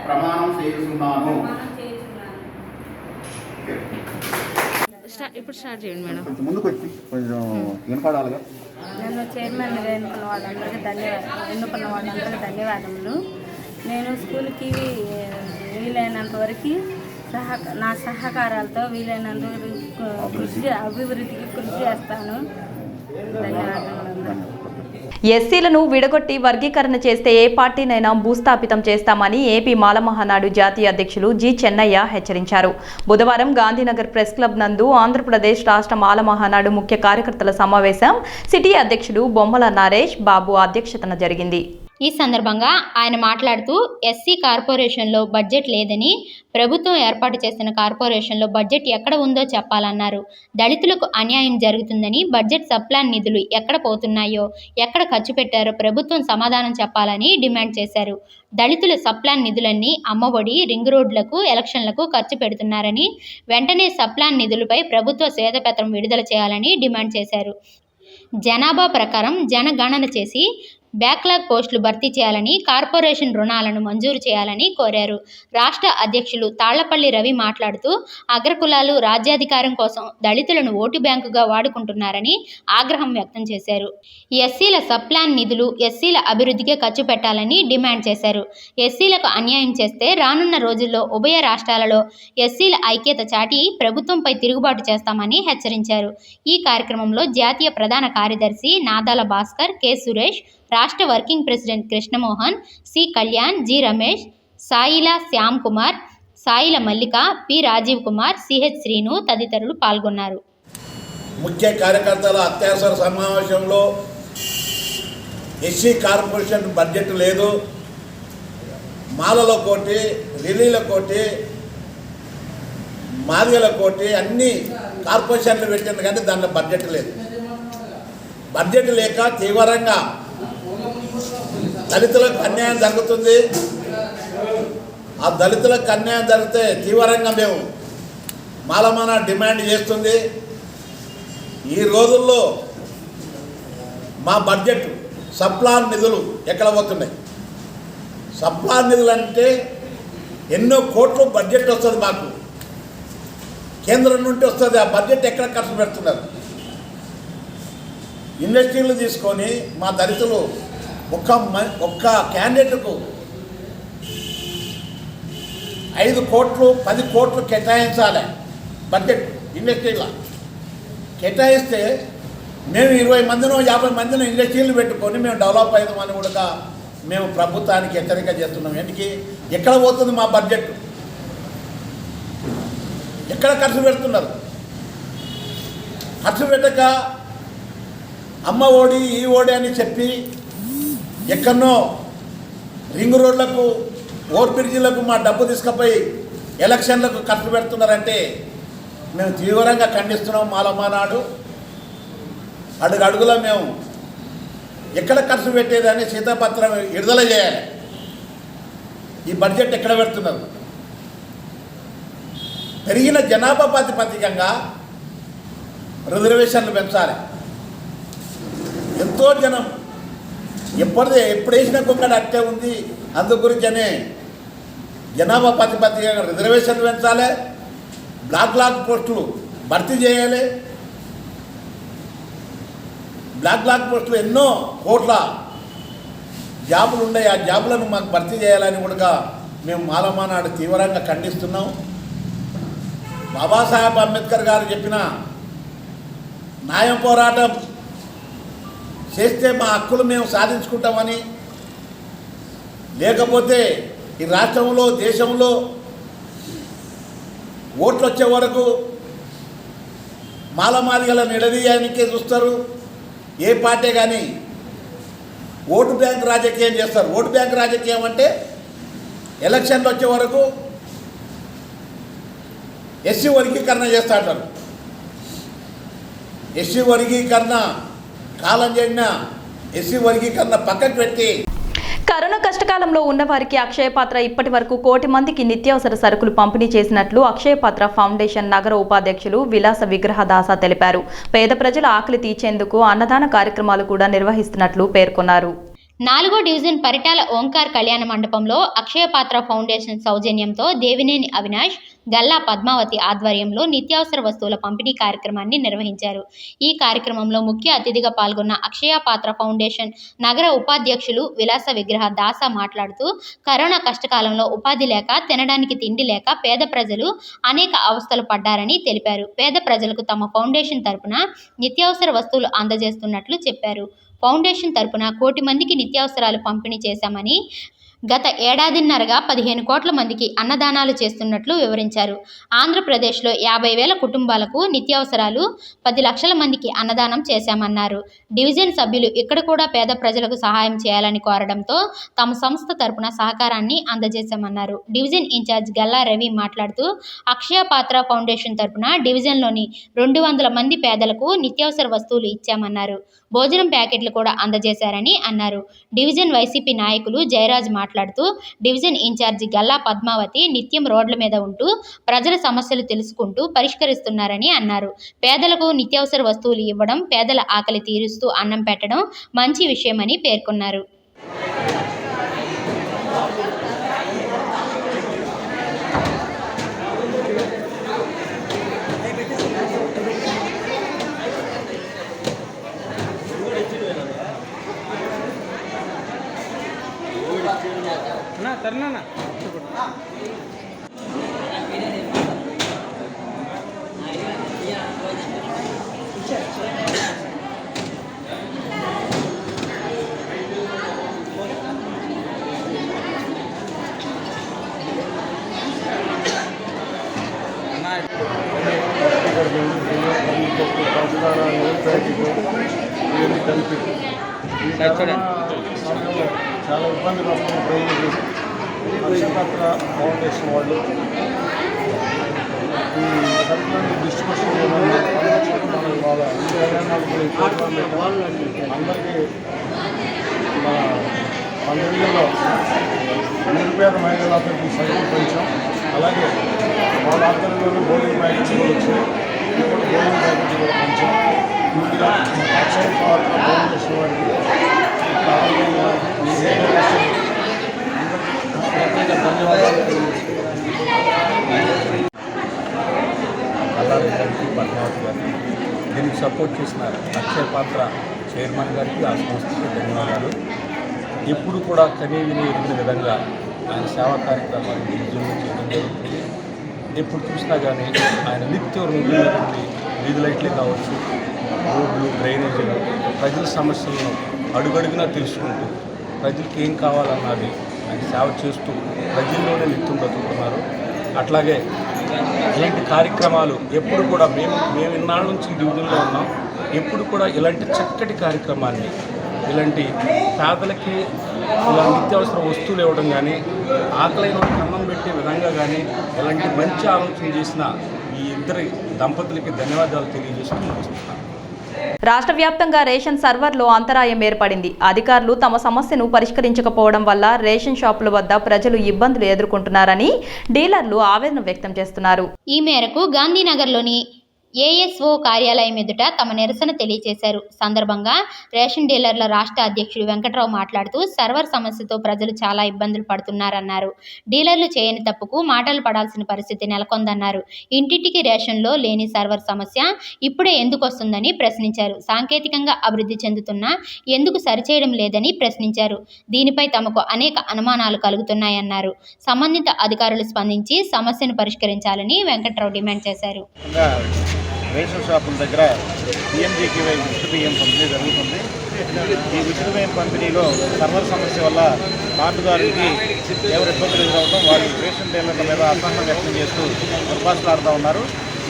ప్రమాణం చేస్తున్నాను. ఇప్పుడు స్టార్ట్ చేయండి మేడం. ముందుకు వచ్చి కొంచెం వినపడాలిగా. నేను చైర్మన్గా ఎన్నుకున్న వాళ్ళందరికీ ధన్యవాదములు. నేను స్కూల్కి వీలైనంత వరకు నా సహకారాలతో వీలైనంత అభివృద్ధికి కృషి చేస్తాను. ధన్యవాదములు. ఎస్సీలను విడగొట్టి వర్గీకరణ చేస్తే ఏ పార్టీనైనా భూస్థాపితం చేస్తామని ఏపీ మాల మహానాడు జాతీయ అధ్యక్షులు జి చెన్నయ్య హెచ్చరించారు. బుధవారం గాంధీనగర్ ప్రెస్ క్లబ్ నందు ఆంధ్రప్రదేశ్ రాష్ట్ర మాల మహానాడు ముఖ్య కార్యకర్తల సమావేశం సిటీ అధ్యక్షుడు బొమ్మల నరేష్ బాబు అధ్యక్షతన జరిగింది. ఈ సందర్భంగా ఆయన మాట్లాడుతూ ఎస్సీ కార్పొరేషన్లో బడ్జెట్ లేదని, ప్రభుత్వం ఏర్పాటు చేసిన కార్పొరేషన్లో బడ్జెట్ ఎక్కడ ఉందో చెప్పాలన్నారు. దళితులకు అన్యాయం జరుగుతుందని, బడ్జెట్ సబ్ప్లాన్ నిధులు ఎక్కడ పోతున్నాయో, ఎక్కడ ఖర్చు పెట్టారో ప్రభుత్వం సమాధానం చెప్పాలని డిమాండ్ చేశారు. దళితుల సబ్ప్లాన్ నిధులన్నీ అమ్మఒడి, రింగ్ రోడ్లకు, ఎలక్షన్లకు ఖర్చు పెడుతున్నారని, వెంటనే సబ్ప్లాన్ నిధులపై ప్రభుత్వ శ్వేతపత్రం విడుదల చేయాలని డిమాండ్ చేశారు. జనాభా ప్రకారం జనగణన చేసి బ్యాక్లాగ్ పోస్టులు భర్తీ చేయాలని, కార్పొరేషన్ రుణాలను మంజూరు చేయాలని కోరారు. రాష్ట్ర అధ్యక్షులు తాళ్లపల్లి రవి మాట్లాడుతూ అగ్రకులాలు రాజ్యాధికారం కోసం దళితులను ఓటు బ్యాంకుగా వాడుకుంటున్నారని ఆగ్రహం వ్యక్తం చేశారు. ఎస్సీల సబ్ప్లాన్ నిధులు ఎస్సీల అభివృద్ధికే ఖర్చు పెట్టాలని డిమాండ్ చేశారు. ఎస్సీలకు అన్యాయం చేస్తే రానున్న రోజుల్లో ఉభయ రాష్ట్రాలలో ఎస్సీల ఐక్యత చాటి ప్రభుత్వంపై తిరుగుబాటు చేస్తామని హెచ్చరించారు. ఈ కార్యక్రమంలో జాతీయ ప్రధాన కార్యదర్శి నాదాల భాస్కర్, కె సురేష్, రాష్ట్ర working president Krishnamohan, C Kalyan, G Ramesh, Saila Shyam Kumar, Saila Mallika, P Rajeev Kumar, CH Srinu తదితరులు పాల్గొన్నారు. ముఖ్య కార్యకర్తల అత్యవసర సమావేశంలో ఎస్సీ కార్పొరేషన్ బడ్జెట్ లేదు, మాలలో కోటి, ఢిల్లీలో కోటి, మాదిగల కోటి, అన్ని కార్పొరేషన్లు పెట్టింది కానీ దాంట్లో బడ్జెట్ లేదు. బడ్జెట్ లేక తీవ్రంగా దళితులకు అన్యాయం జరుగుతుంది. ఆ దళితులకు అన్యాయం జరిగితే తీవ్రంగా మేము మాలమాన డిమాండ్ చేస్తుంది. ఈ రోజుల్లో మా బడ్జెట్ సబ్ప్లాన్ నిధులు ఎక్కడ పోతున్నాయి? సబ్ప్లాన్ నిధులు అంటే ఎన్నో కోట్లు బడ్జెట్ వస్తుంది, మాకు కేంద్రం నుండి వస్తుంది. ఆ బడ్జెట్ ఎక్కడ ఖర్చు పెడుతున్నారు? ఇండస్ట్రీలు తీసుకొని మా దళితులు ఒక్క క్యాండిడేట్కు 5 కోట్లు 10 కోట్లు కేటాయించాలి. బడ్జెట్ ఇండస్ట్రీలో కేటాయిస్తే మేము 20 మందినో 50 మందినో ఇండస్ట్రీలు పెట్టుకొని మేము డెవలప్ అవుతామని కూడా మేము ప్రభుత్వానికి హెచ్చరిక చేస్తున్నాం. ఎందుకు ఎక్కడ పోతుంది మా బడ్జెట్? ఎక్కడ ఖర్చు పెడుతున్నారు? ఖర్చు పెట్టక అమ్మ ఓడి ఈ ఓడి అని చెప్పి ఎక్కడనో రింగ్ రోడ్లకు, ఓవర్ బ్రిడ్జిలకు మా డబ్బు తీసుకుపోయి ఎలక్షన్లకు ఖర్చు పెడుతున్నారంటే మేము తీవ్రంగా ఖండిస్తున్నాం. మాలమానాడు అడుగడుగులో మేము ఎక్కడ ఖర్చు పెట్టేదని శ్వేతపత్రం విడుదల చేయాలి. ఈ బడ్జెట్ ఎక్కడ పెడుతున్నారు? పెరిగిన జనాభా ప్రాతిపదికంగా రిజర్వేషన్లు పెంచాలి. ఎంతో జనం ఎప్పుడు వేసిన కొంగడ అట్టే ఉంది. అందు గురించనే జనాభా ప్రాతిపదికగా రిజర్వేషన్ పెంచాలి, బ్లాక్ పోస్టులు భర్తీ చేయాలి. బ్లాక్ పోస్టులు ఎన్నో కోట్ల జాబులు ఉన్నాయి, ఆ జాబులను మాకు భర్తీ చేయాలని కూడా మేము మాలమానాడు తీవ్రంగా ఖండిస్తున్నాం. బాబాసాహెబ్ అంబేద్కర్ గారు చెప్పిన న్యాయం పోరాటం చేస్తే మా హక్కులు మేము సాధించుకుంటామని, లేకపోతే ఈ రాష్ట్రంలో దేశంలో ఓట్లు వచ్చే వరకు మాలమాదిగల నిలదీయానికే చూస్తారు. ఏ పార్టీ కానీ ఓటు బ్యాంక్ రాజకీయం చేస్తారు. ఓటు బ్యాంక్ రాజకీయం అంటే ఎలక్షన్లు వచ్చే వరకు ఎస్సీ వర్గీకరణ చేస్తూ ఉంటారు. ఎస్సీ వర్గీకరణ కాలం చెడిన ఎస్సీ వర్గీకరణ పక్కకు పెట్టి కరోనా కష్టకాలంలో ఉన్నవారికి అక్షయపాత్ర ఇప్పటి వరకు 1 కోటి మందికి నిత్యావసర సరుకులు పంపిణీ చేసినట్లు అక్షయపాత్ర ఫౌండేషన్ నగర ఉపాధ్యక్షులు విలాస విగ్రహదాస తెలిపారు. పేద ప్రజల ఆకలి తీర్చేందుకు అన్నదాన కార్యక్రమాలు కూడా నిర్వహిస్తున్నట్లు పేర్కొన్నారు. 4వ డివిజన్ పరిటాల ఓంకార్ కళ్యాణ మండపంలో అక్షయపాత్ర ఫౌండేషన్ సౌజన్యంతో దేవినేని అవినాష్, గల్లా పద్మావతి ఆధ్వర్యంలో నిత్యావసర వస్తువుల పంపిణీ కార్యక్రమాన్ని నిర్వహించారు. ఈ కార్యక్రమంలో ముఖ్య అతిథిగా పాల్గొన్న అక్షయపాత్ర ఫౌండేషన్ నగర ఉపాధ్యక్షులు విలాస విగ్రహ దాస మాట్లాడుతూ, కరోనా కష్టకాలంలో ఉపాధి లేక, తినడానికి తిండి లేక పేద ప్రజలు అనేక అవస్థలు పడ్డారని తెలిపారు. పేద ప్రజలకు తమ ఫౌండేషన్ తరపున నిత్యావసర వస్తువులు అందజేస్తున్నట్లు చెప్పారు. ఫౌండేషన్ తరపున 1 కోటి మందికి నిత్యావసరాలు పంపిణీ చేశామని, గత ఏడాదిన్నరగా 15 కోట్ల మందికి అన్నదానాలు చేస్తున్నట్లు వివరించారు. ఆంధ్రప్రదేశ్లో 50,000 కుటుంబాలకు నిత్యావసరాలు, 10 లక్షల మందికి అన్నదానం చేశామన్నారు. డివిజన్ సభ్యులు ఇక్కడ కూడా పేద ప్రజలకు సహాయం చేయాలని కోరడంతో తమ సంస్థ తరపున సహకారాన్ని అందజేశామన్నారు. డివిజన్ ఇన్ఛార్జ్ గల్లా రవి మాట్లాడుతూ, అక్షయపాత్ర ఫౌండేషన్ తరపున డివిజన్లోని 200 మంది పేదలకు నిత్యావసర వస్తువులు ఇచ్చామన్నారు. భోజనం ప్యాకెట్లు కూడా అందజేశారని అన్నారు. డివిజన్ వైసీపీ నాయకులు జయరాజ్ మాట్లాడుతూ, డివిజన్ ఇన్ఛార్జి గల్లా పద్మావతి నిత్యం రోడ్ల మీద ఉంటూ ప్రజల సమస్యలు తెలుసుకుంటూ పరిష్కరిస్తున్నారని అన్నారు. పేదలకు నిత్యావసర వస్తువులు ఇవ్వడం, పేదల ఆకలి తీరుస్తూ అన్నం పెట్టడం మంచి విషయమని పేర్కొన్నారు. చాలా ఇబ్బందులు వస్తున్న ప్రజలకు అక్షయపాత్ర ఫౌండేషన్ వాళ్ళు ఈ సరుకులను డిస్ట్రిబ్యూషన్ వాళ్ళ అందరికీ మన పండుగల్లో నిరుపేద మహిళలందరికీ సరుకులు పెంచాం. అలాగే వాళ్ళ ఆధ్వర్యంలో భోజన ప్యాకెట్స్ కూడా వచ్చాయి. ఇప్పుడు భోజన ప్యాకెట్స్ కూడా పెంచాం. ముందుగా అక్షయపాత్ర ఫౌండేషన్ వారికి ధన్యవాదాలు. కల్లారి గారికి, పద్మావతి గారికి, దీనికి సపోర్ట్ చేసిన అక్షయపాత్ర చైర్మన్ గారికి, ఆ సంస్థకి ధన్యవాదాలు. ఎప్పుడు కూడా కనీవిని ఎరిగిన విధంగా ఆయన సేవా కార్యక్రమాలు డివిజన్లో చేయడం జరుగుతుంది. ఎప్పుడు చూసినా కానీ ఆయన నిత్యం వీధి లైట్లే కావచ్చు, రోడ్లు, డ్రైనేజీలు, ప్రజల సమస్యలను అడుగడుగునా తెలుసుకుంటూ ప్రజలకు ఏం కావాలన్నది ఆయన సేవ చేస్తూ ప్రజల్లోనే నిత్యం బ్రతుకుతున్నారు. అట్లాగే ఇలాంటి కార్యక్రమాలు ఎప్పుడు కూడా మేము ఇన్నాళ్ళ నుంచి డివిజన్లో ఉన్నాం. ఎప్పుడు కూడా ఇలాంటి చక్కటి కార్యక్రమాన్ని, ఇలాంటి పేదలకి ఇలా నిత్యావసర వస్తువులు ఇవ్వడం కానీ, ఆకలైన అన్నం పెట్టే విధంగా కానీ ఇలాంటి మంచి ఆలోచన చేసిన ఈ ఇద్దరి దంపతులకి ధన్యవాదాలు తెలియజేస్తూ ముగిస్తున్నాను. రాష్ట్ర వ్యాప్తంగా రేషన్ సర్వర్లో అంతరాయం ఏర్పడింది. అధికారులు తమ సమస్యను పరిష్కరించకపోవడం వల్ల రేషన్ షాపుల వద్ద ప్రజలు ఇబ్బందులు ఎదుర్కొంటున్నారని డీలర్లు ఆవేదన వ్యక్తం చేస్తున్నారు. ఈ మేరకు గాంధీనగర్లోని ఏఎస్ఓ కార్యాలయం ఎదుట తమ నిరసన తెలియజేశారు. సందర్భంగా రేషన్ డీలర్ల రాష్ట్ర అధ్యక్షుడు వెంకట్రావు మాట్లాడుతూ సర్వర్ సమస్యతో ప్రజలు చాలా ఇబ్బందులు పడుతున్నారన్నారు. డీలర్లు చేయని తప్పుకు మాటలు పడాల్సిన పరిస్థితి నెలకొందన్నారు. ఇంటింటికి రేషన్లో లేని సర్వర్ సమస్య ఇప్పుడే ఎందుకు వస్తుందని ప్రశ్నించారు. సాంకేతికంగా అభివృద్ధి చెందుతున్నా ఎందుకు సరిచేయడం లేదని ప్రశ్నించారు. దీనిపై తమకు అనేక అనుమానాలు కలుగుతున్నాయన్నారు. సంబంధిత అధికారులు స్పందించి సమస్యను పరిష్కరించాలని వెంకట్రావు డిమాండ్ చేశారు. రేషన్ షాపుల దగ్గర పిఎంజీకేవై ఉచిత బియ్యం పంపిణీ జరుగుతుంది. ఈ ఉచిత బియ్యం పంపిణీలో సర్వర్ సమస్య వల్ల కార్డుదారులకి ఎవరు ఇబ్బందులు ఎదురవడం, వాళ్ళు రేషన్ డీలర్ల మీద అసహనం వ్యక్తం చేస్తూ దుర్భాషలాడుతూ ఉన్నారు.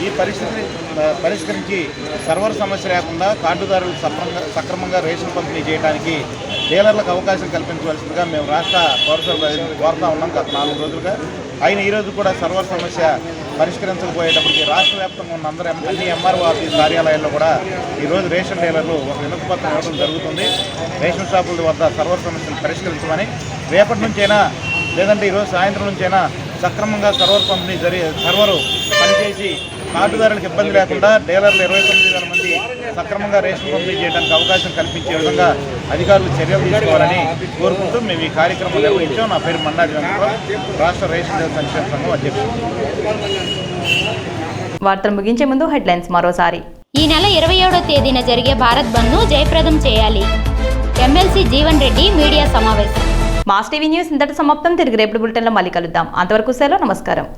ఈ పరిస్థితిని పరిష్కరించి సర్వర్ సమస్య లేకుండా కార్డుదారులు సక్రమంగా రేషన్ పంపిణీ చేయడానికి డీలర్లకు అవకాశం కల్పించవలసిందిగా మేము రాష్ట్ర పౌరసరఫరా కోరుతా ఉన్నాం గత 4 రోజులుగా. అయిన ఈరోజు కూడా సర్వర్ సమస్య పరిష్కరించకపోయేటప్పటికి రాష్ట్ర వ్యాప్తంగా ఉన్న అన్ని ఎంఆర్ఓ ఆఫీస్ కార్యాలయాల్లో కూడా ఈరోజు రేషన్ డీలర్లు ఒక వినతిపత్రం ఇవ్వడం జరుగుతుంది. రేషన్ షాపుల వద్ద సర్వర్ సమస్యను పరిష్కరించమని, రేపటి నుంచైనా లేదంటే ఈరోజు సాయంత్రం నుంచైనా సక్రమంగా సర్వరు పనిచేసి కార్డుదారులకు ఇబ్బంది లేకుండా డీలర్లు 29,000 మంది సక్రమంగా రేషన్ పంపిణీ చేయడానికి అవకాశం కల్పించే విధంగా అధికారులు చర్యలు తీసుకోవాలని కోరుకుంటూ మేము ఈ కార్యక్రమం నిర్వహించాం. నా పేరు మండాజీ వెంకట్రావు, రాష్ట్ర రేషన్ డీలర్ సంక్షేమ సంఘం అధ్యక్షుడు. వార్తలు ముగించే ముందు హెడ్లైన్స్ మరోసారి. ఈ నెల 27వ తేదీన జరిగే భారత్ బంద్ను జయప్రదం చేయాలి. ఎమ్మెల్సీ జీవన్ రెడ్డి మీడియా సమావేశం. మాస్ టీవీ న్యూస్ ఇంతటి సమాప్తం. తిరిగి రేపటి బులెటిన్లో మళ్ళీ కలుద్దాం. అంతవరకు సెలవు. నమస్కారం.